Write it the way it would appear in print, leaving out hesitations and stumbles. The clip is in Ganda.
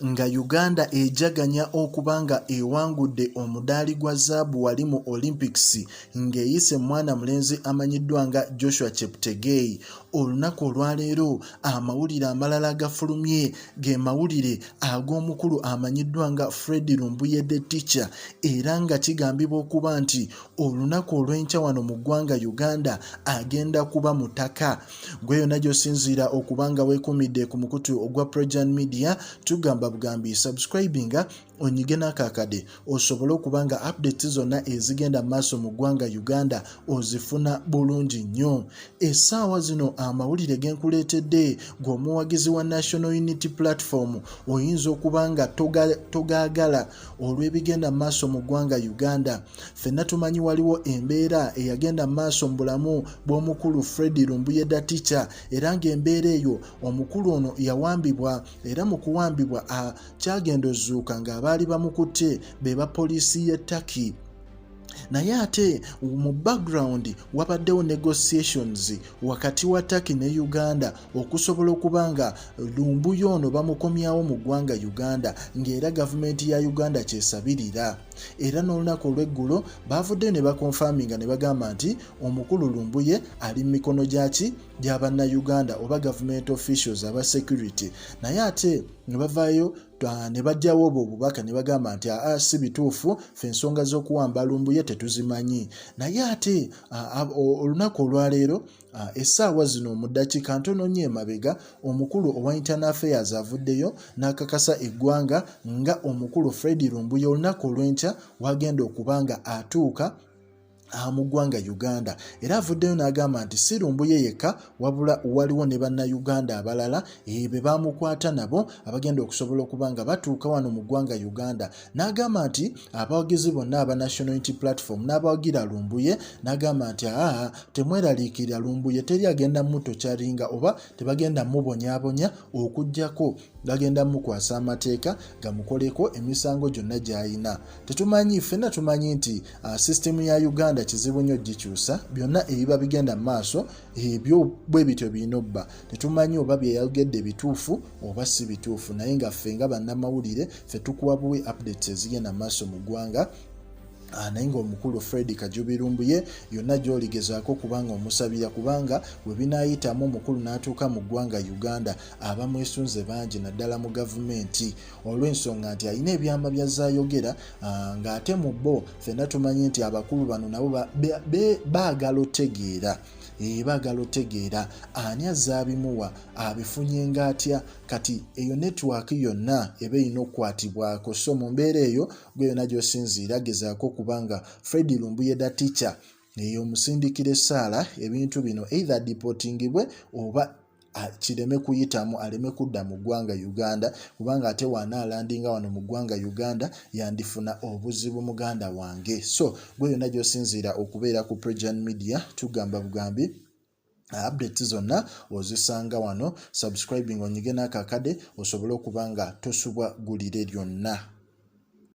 nga Uganda ejaganya okubanga ewangudde omudaali gwa zaabu wali mu Olympics ng'eyise mwana mulenzi amanyiddwa nga Joshua Cheptegei. Olunaku olwaleero amawulire amalala agafulumye ge mawulire ag'omukulu amanyiddwa nga Fred Lumbuye the teacher, era nga kigambibwa okuba nti olunaku olw'enkya wano mu ggwanga Uganda agenda kuba mutaka. Gwe yonna gy'osinziira okubanga weekumidde ku mukutu ogwa Projan Media, tugamba bugambi subscribinga onyige n'akakade osobole okubanga updates zonna ezigenda maaso mu ggwanga Uganda ozifuna bulungi nnyo. Essaawa zino amawulire genkuleetedde ng'omuwagizi wa National Unity Platform oyinza okubanga togaagala olw'ebigenda maaso mu ggwanga Uganda. Ffenna tumanyi waliwo embeera eyagenda maaso mu bulamu bw'omukulu Fred Lumbuye the teacher, era ng'embeera eyo omukulu ono yawambibwa, era mu kuwambibwa kyagenda ozuuka ng'abaali bamukutte be ba poliisi y'e Turkey. Naye ate mu background wabaddewo negotiations wakati wa Turkey ne Uganda okusobola okubanga Lumbuye ono bamukomyawo mu ggwanga Uganda, ng'era gavumenti ya Uganda kyesabirira. Era n'olunaku olw'eggulo bavudde ne bakonfaminga ne bagamba nti omukulu Lumbuye ali mu mikono gya bannayuganda oba government officials aba security. Naye ate ne bavaayo ne bajjawo obubaka ne bagamba nti si bituufu, ffe ensonga z'okuwamba Lumbuye tetuzimanyi. Naye ate olunaku olwaleero essaawa zino mu ddakiika ntono nnyo emabega omukulu owa Internal Affairs avuddeyo n'akakasa eggwanga nga omukulu Fred Lumbuye olunaku olw'enkya wagenda okubanga atuuka mu ggwanga Uganda. Era avuddeyo n'agamba nti si Lumbuye yekka wabula waliwo ne bannayuganda abalala be bamukwata nabo abagenda okusobola okubanga batuuka wano mu ggwanga Uganda. N'agamba nti abawagizi bonna aba National Unity Platform n'abawagira Lumbuye, n'agamba nti temweraliikirira Lumbuye teri agenda mutokyaringa oba tebagenda mubonyaabonya okuggyako bagenda mukwasa amateeka gamukoleko emisango gyonna gy'ayina. Tetumanyi, ffenna tumanyi nti system ya Uganda kizibu nnyo gikyusa, byonna ebiba bigenda mu maaso ebyo bwe bityo birina obba. Tetumanyi oba bye yayogedde bituufu oba si bituufu, naye nga ffe nga bannamawulire ffe tukuwa buwi updates ezigenda mu maaso mu ggwanga. Naye ng'omukulu Fred Kajjubi Lumbuye yonna gy'oligezaako kubanga omusabira, kubanga bwe binaayitamu omukulu n'atuuka mu ggwanga Uganda abamwesunze bangi naddala mu gavumenti olw'ensonga nti alina ebyama byazaayogera, ng'ate mu bo ffenna tumanyi nti abakulu bano nabo baagala otegeera. Baagala otegeera ani azza abimuwa, abifunye ng'atya, kati eyo network yonna eba erina okukwatibwako. So mu mbeera eyo gwe yonna gy'osinziira gezaako kubanga Fred Lumbuye the teacher omusindikira essaala ebintu bino either deportingibwe oba kireme kuyitamu, aleme kudda mu ggwanga Uganda, kubanga ate wanaalandinga wano mu ggwanga Uganda yandifuna obuzibu muganda wange. So gwe yonna gy'osinziira okubeera ku Projan Media, tugamba bugambi updates zonna ozisanga wano. Subscribing onyige n'akakade osobole okubanga tosubwa gulire lyonna.